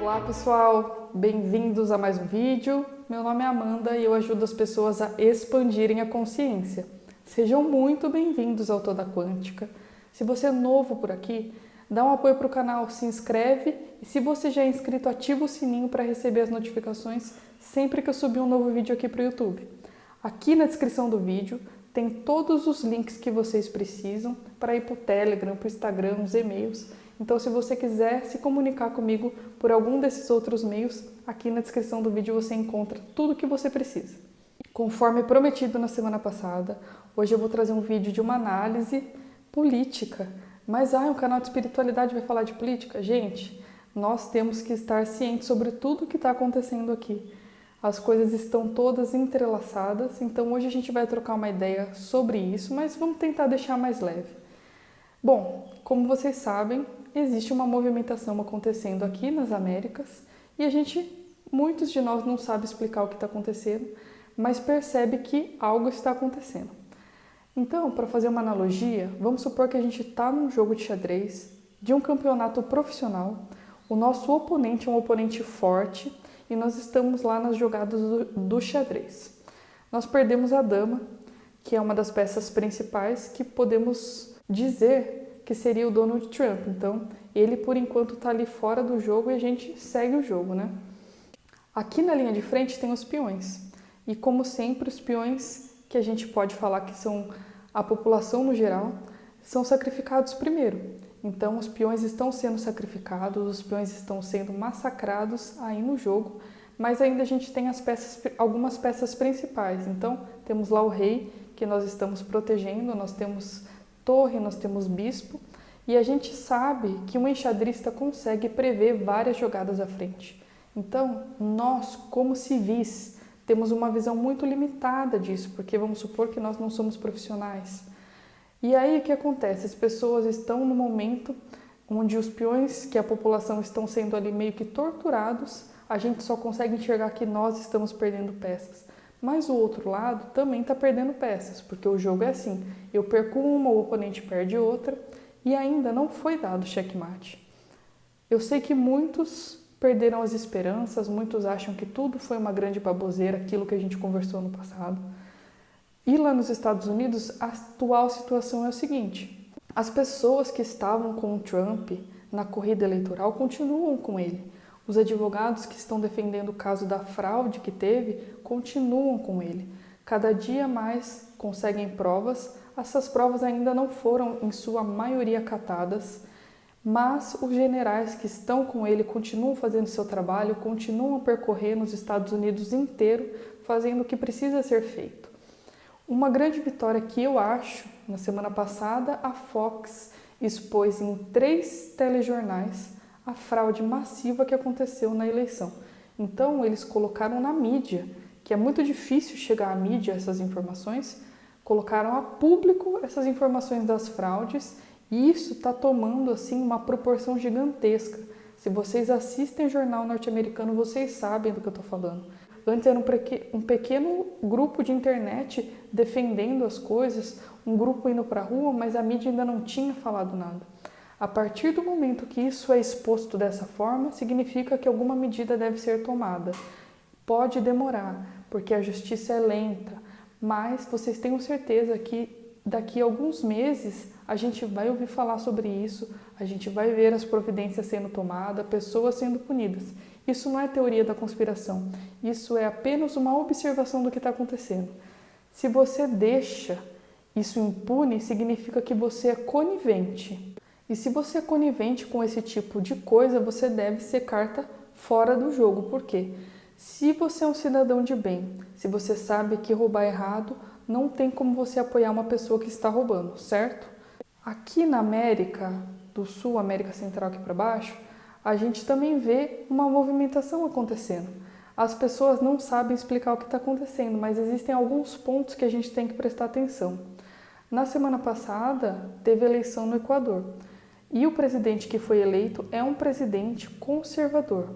Olá pessoal, bem-vindos a mais um vídeo. Meu nome é Amanda e eu ajudo as pessoas a expandirem a consciência. Sejam muito bem-vindos ao Toda Quântica. Se você é novo por aqui, dá um apoio para o canal, se inscreve e se você já é inscrito, ativa o sininho para receber as notificações sempre que eu subir um novo vídeo aqui para o YouTube. Aqui na descrição do vídeo tem todos os links que vocês precisam para ir para o Telegram, para o Instagram, os e-mails. Então, se você quiser se comunicar comigo por algum desses outros meios, aqui na descrição do vídeo você encontra tudo o que você precisa. Conforme prometido na semana passada, hoje eu vou trazer um vídeo de uma análise política. Mas, um canal de espiritualidade vai falar de política? Gente, nós temos que estar cientes sobre tudo o que está acontecendo aqui. As coisas estão todas entrelaçadas, então hoje a gente vai trocar uma ideia sobre isso, mas vamos tentar deixar mais leve. Bom, como vocês sabem, existe uma movimentação acontecendo aqui nas Américas e muitos de nós não sabem explicar o que está acontecendo, mas percebe que algo está acontecendo. Então, para fazer uma analogia, vamos supor que a gente está num jogo de xadrez, de um campeonato profissional, o nosso oponente é um oponente forte e nós estamos lá nas jogadas do xadrez. Nós perdemos a dama, que é uma das peças principais que podemos dizer que seria o Donald Trump. Então, ele por enquanto está ali fora do jogo e a gente segue o jogo, né? Aqui na linha de frente tem os peões. E como sempre, os peões que a gente pode falar que são a população no geral, são sacrificados primeiro. Então, os peões estão sendo sacrificados, os peões estão sendo massacrados aí no jogo, mas ainda a gente tem algumas peças principais. Então, temos lá o rei, que nós estamos protegendo, nós temos torre, nós temos bispo, e a gente sabe que um enxadrista consegue prever várias jogadas à frente. Então, nós, como civis, temos uma visão muito limitada disso, porque vamos supor que nós não somos profissionais. E aí o que acontece? As pessoas estão no momento onde os peões, que a população estão sendo ali meio que torturados, a gente só consegue enxergar que nós estamos perdendo peças. Mas o outro lado também está perdendo peças, porque o jogo é assim, eu perco uma, o oponente perde outra, e ainda não foi dado checkmate. Eu sei que muitos perderam as esperanças, muitos acham que tudo foi uma grande baboseira, aquilo que a gente conversou no passado. E lá nos Estados Unidos, a atual situação é o seguinte: as pessoas que estavam com o Trump na corrida eleitoral continuam com ele. Os advogados que estão defendendo o caso da fraude que teve continuam com ele. Cada dia mais conseguem provas. Essas provas ainda não foram, em sua maioria, acatadas, mas os generais que estão com ele continuam fazendo seu trabalho, continuam percorrendo os Estados Unidos inteiro, fazendo o que precisa ser feito. Uma grande vitória que eu acho, na semana passada, a Fox expôs em 3 telejornais a fraude massiva que aconteceu na eleição. Então, eles colocaram na mídia, que é muito difícil chegar à mídia essas informações, colocaram a público essas informações das fraudes e isso está tomando assim uma proporção gigantesca. Se vocês assistem jornal norte-americano, vocês sabem do que eu estou falando. Antes era um pequeno grupo de internet defendendo as coisas, um grupo indo para a rua, mas a mídia ainda não tinha falado nada. A partir do momento que isso é exposto dessa forma, significa que alguma medida deve ser tomada. Pode demorar, porque a justiça é lenta, mas vocês tenham certeza que daqui a alguns meses a gente vai ouvir falar sobre isso, a gente vai ver as providências sendo tomadas, pessoas sendo punidas. Isso não é teoria da conspiração, isso é apenas uma observação do que está acontecendo. Se você deixa isso impune, significa que você é conivente. E se você é conivente com esse tipo de coisa, você deve ser carta fora do jogo. Por quê? Se você é um cidadão de bem, se você sabe que roubar é errado, não tem como você apoiar uma pessoa que está roubando, certo? Aqui na América do Sul, América Central aqui para baixo, a gente também vê uma movimentação acontecendo. As pessoas não sabem explicar o que está acontecendo, mas existem alguns pontos que a gente tem que prestar atenção. Na semana passada, teve eleição no Equador. E o presidente que foi eleito é um presidente conservador.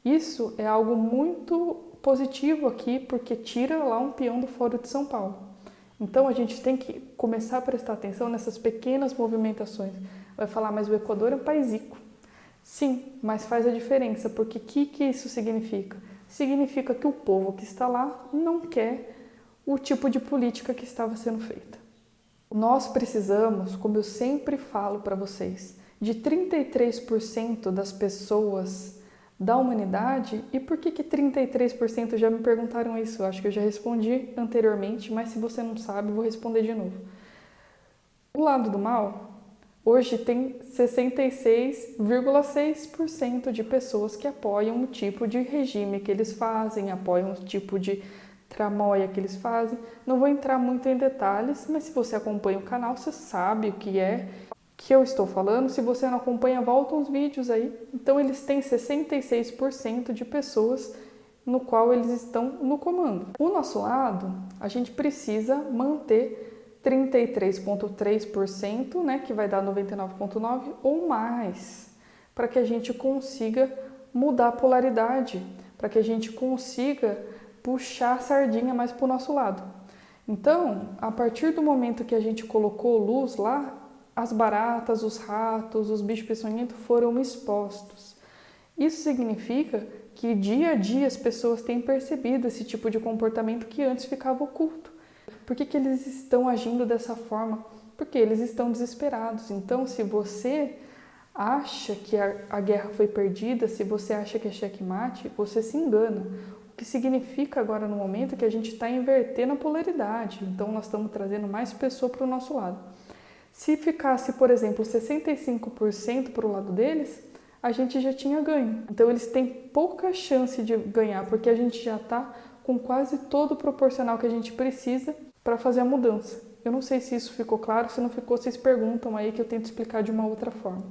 Isso é algo muito positivo aqui, porque tira lá um peão do Fórum de São Paulo. Então a gente tem que começar a prestar atenção nessas pequenas movimentações. Vai falar, mas o Equador é um país rico. Sim, mas faz a diferença, porque o que isso significa? Significa que o povo que está lá não quer o tipo de política que estava sendo feita. Nós precisamos, como eu sempre falo para vocês, de 33% das pessoas da humanidade. E por que 33%? Já me perguntaram isso, eu acho que eu já respondi anteriormente, mas se você não sabe, eu vou responder de novo. O lado do mal, hoje tem 66,6% de pessoas que apoiam o tipo de regime que eles fazem, apoiam o tipo de tramóia que eles fazem. Não vou entrar muito em detalhes, mas se você acompanha o canal, você sabe o que é que eu estou falando. Se você não acompanha, volta uns vídeos aí. Então eles têm 66% de pessoas no qual eles estão no comando. O nosso lado, a gente precisa manter 33,3%, né, que vai dar 99,9% ou mais, para que a gente consiga mudar a polaridade, para que a gente consiga puxar a sardinha mais para o nosso lado. Então, a partir do momento que a gente colocou luz lá, as baratas, os ratos, os bichos peçonhentos foram expostos. Isso significa que dia a dia as pessoas têm percebido esse tipo de comportamento que antes ficava oculto. Por que eles estão agindo dessa forma? Porque eles estão desesperados. Então, se você acha que a guerra foi perdida, se você acha que é checkmate, você se engana. O que significa agora no momento é que a gente está invertendo a polaridade. Então, nós estamos trazendo mais pessoas para o nosso lado. Se ficasse, por exemplo, 65% para o lado deles, a gente já tinha ganho. Então, eles têm pouca chance de ganhar, porque a gente já está com quase todo o proporcional que a gente precisa para fazer a mudança. Eu não sei se isso ficou claro, se não ficou, vocês perguntam aí que eu tento explicar de uma outra forma.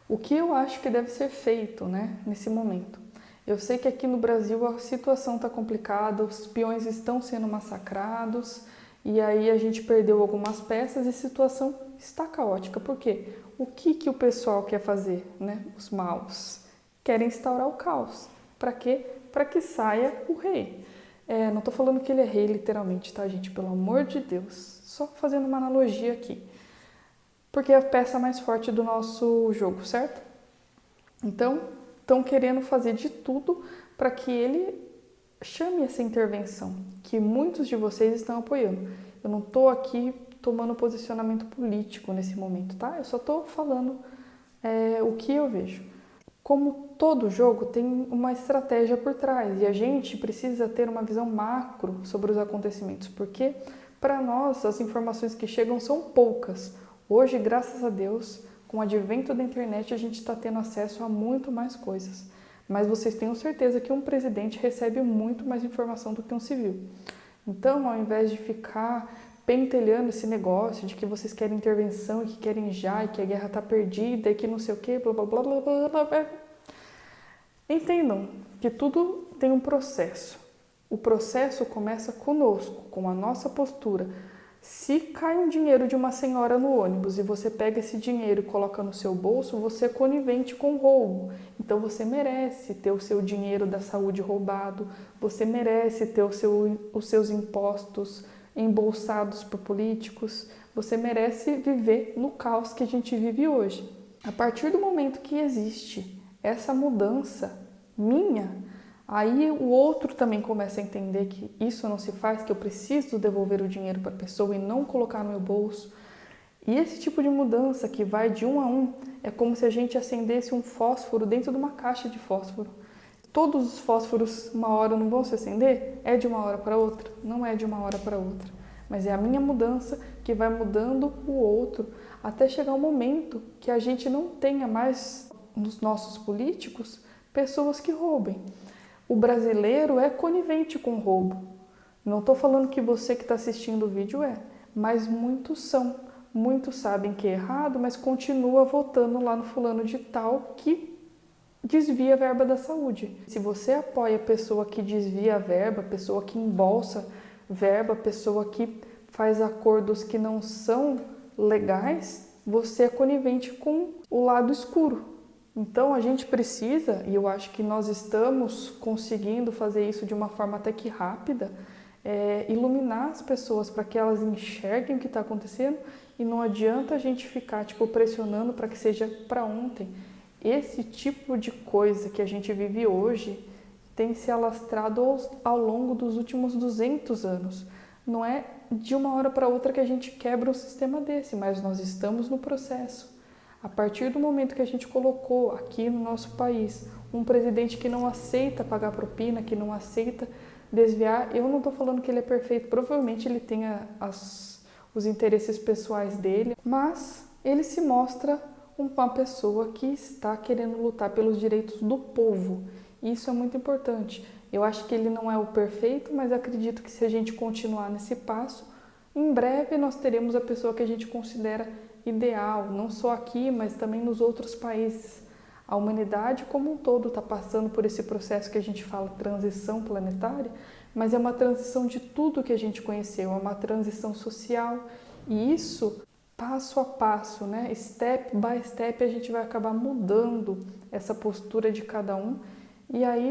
O que eu acho que deve ser feito, né, nesse momento? Eu sei que aqui no Brasil a situação está complicada, os peões estão sendo massacrados e aí a gente perdeu algumas peças e a situação está caótica. Por quê? O que o pessoal quer fazer, né? Os maus querem instaurar o caos. Para quê? Para que saia o rei. Não estou falando que ele é rei literalmente, tá, gente? Pelo amor de Deus. Só fazendo uma analogia aqui. Porque é a peça mais forte do nosso jogo, certo? Então, estão querendo fazer de tudo para que ele chame essa intervenção, que muitos de vocês estão apoiando. Eu não estou aqui tomando posicionamento político nesse momento, tá? Eu só estou falando o que eu vejo. Como todo jogo tem uma estratégia por trás e a gente precisa ter uma visão macro sobre os acontecimentos, porque para nós as informações que chegam são poucas. Hoje, graças a Deus, com o advento da internet, a gente está tendo acesso a muito mais coisas. Mas vocês tenham certeza que um presidente recebe muito mais informação do que um civil. Então, ao invés de ficar pentelhando esse negócio de que vocês querem intervenção e que querem já, e que a guerra está perdida e que não sei o que, blá blá blá blá blá blá blá. Entendam que tudo tem um processo. O processo começa conosco, com a nossa postura. Se cai um dinheiro de uma senhora no ônibus e você pega esse dinheiro e coloca no seu bolso, você é conivente com o roubo. Então você merece ter o seu dinheiro da saúde roubado, você merece ter os seus impostos embolsados por políticos, você merece viver no caos que a gente vive hoje. A partir do momento que existe essa mudança minha, aí o outro também começa a entender que isso não se faz, que eu preciso devolver o dinheiro para a pessoa e não colocar no meu bolso. E esse tipo de mudança que vai de um a um é como se a gente acendesse um fósforo dentro de uma caixa de fósforo. Todos os fósforos uma hora não vão se acender? É de uma hora para outra? Não é de uma hora para outra. Mas é a minha mudança que vai mudando o outro até chegar um momento que a gente não tenha mais nos nossos políticos pessoas que roubem. O brasileiro é conivente com o roubo. Não estou falando que você que está assistindo o vídeo mas muitos são. Muitos sabem que é errado, mas continua votando lá no fulano de tal que desvia a verba da saúde. Se você apoia a pessoa que desvia a verba, a pessoa que embolsa verba, a pessoa que faz acordos que não são legais, você é conivente com o lado escuro. Então a gente precisa, e eu acho que nós estamos conseguindo fazer isso de uma forma até que rápida, iluminar as pessoas para que elas enxerguem o que está acontecendo e não adianta a gente ficar pressionando para que seja para ontem. Esse tipo de coisa que a gente vive hoje tem se alastrado ao longo dos últimos 200 anos. Não é de uma hora para outra que a gente quebra um sistema desse, mas nós estamos no processo. A partir do momento que a gente colocou aqui no nosso país um presidente que não aceita pagar propina, que não aceita desviar, eu não estou falando que ele é perfeito, provavelmente ele tenha os interesses pessoais dele, mas ele se mostra uma pessoa que está querendo lutar pelos direitos do povo. Isso é muito importante. Eu acho que ele não é o perfeito, mas acredito que se a gente continuar nesse passo, em breve nós teremos a pessoa que a gente considera ideal, não só aqui, mas também nos outros países. A humanidade como um todo está passando por esse processo que a gente fala transição planetária, mas é uma transição de tudo que a gente conheceu, é uma transição social, e isso passo a passo, né? Step by step a gente vai acabar mudando essa postura de cada um. E aí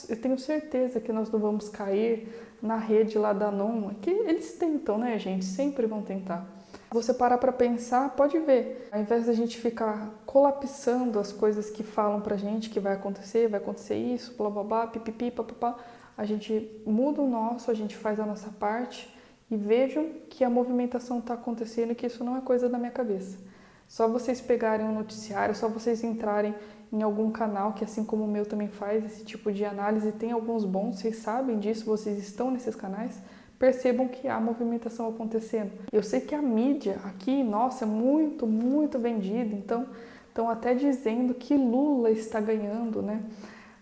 eu tenho certeza que nós não vamos cair na rede lá da NOM, que eles tentam, né, gente? Sempre vão tentar. Você parar para pensar, pode ver. Ao invés da gente ficar colapsando as coisas que falam pra gente que vai acontecer isso, blá blá blá, pipipi, papapá, a gente muda o nosso, a gente faz a nossa parte e vejam que a movimentação está acontecendo e que isso não é coisa da minha cabeça. Só vocês pegarem um noticiário, só vocês entrarem em algum canal que, assim como o meu, também faz esse tipo de análise, tem alguns bons, vocês sabem disso, vocês estão nesses canais, percebam que há movimentação acontecendo. Eu sei que a mídia aqui, nossa, é muito, muito vendida, então estão até dizendo que Lula está ganhando, né,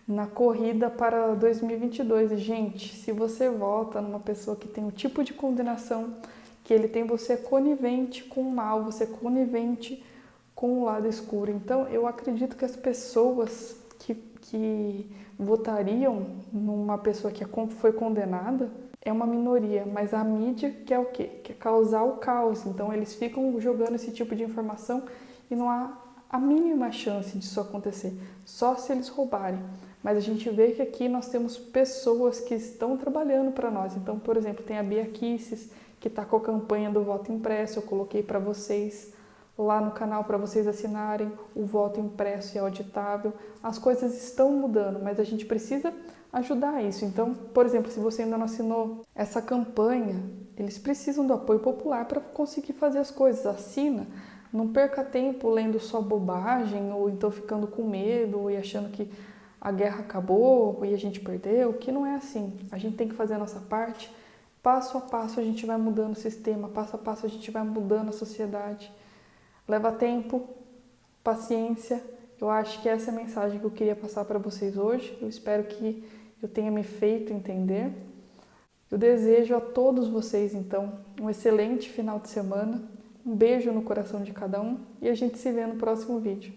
na corrida para 2022. E, gente, se você vota numa pessoa que tem o tipo de condenação que ele tem, você é conivente com o mal, você é conivente com o lado escuro. Então, eu acredito que as pessoas que votariam numa pessoa que foi condenada é uma minoria, mas a mídia quer o quê? Quer causar o caos. Então, eles ficam jogando esse tipo de informação e não há a mínima chance disso acontecer, só se eles roubarem. Mas a gente vê que aqui nós temos pessoas que estão trabalhando para nós. Então, por exemplo, tem a Bia Kicis, que está com a campanha do voto impresso, eu coloquei para vocês lá no canal para vocês assinarem, o voto impresso e auditável. As coisas estão mudando, mas a gente precisa ajudar isso. Então, por exemplo, se você ainda não assinou essa campanha, eles precisam do apoio popular para conseguir fazer as coisas. Assina, não perca tempo lendo só bobagem ou então ficando com medo e achando que a guerra acabou e a gente perdeu, que não é assim. A gente tem que fazer a nossa parte. Passo a passo a gente vai mudando o sistema, passo a passo a gente vai mudando a sociedade. Leva tempo, paciência. Eu acho que essa é a mensagem que eu queria passar para vocês hoje. Eu espero que eu tenha me feito entender. Eu desejo a todos vocês, então, um excelente final de semana. Um beijo no coração de cada um e a gente se vê no próximo vídeo.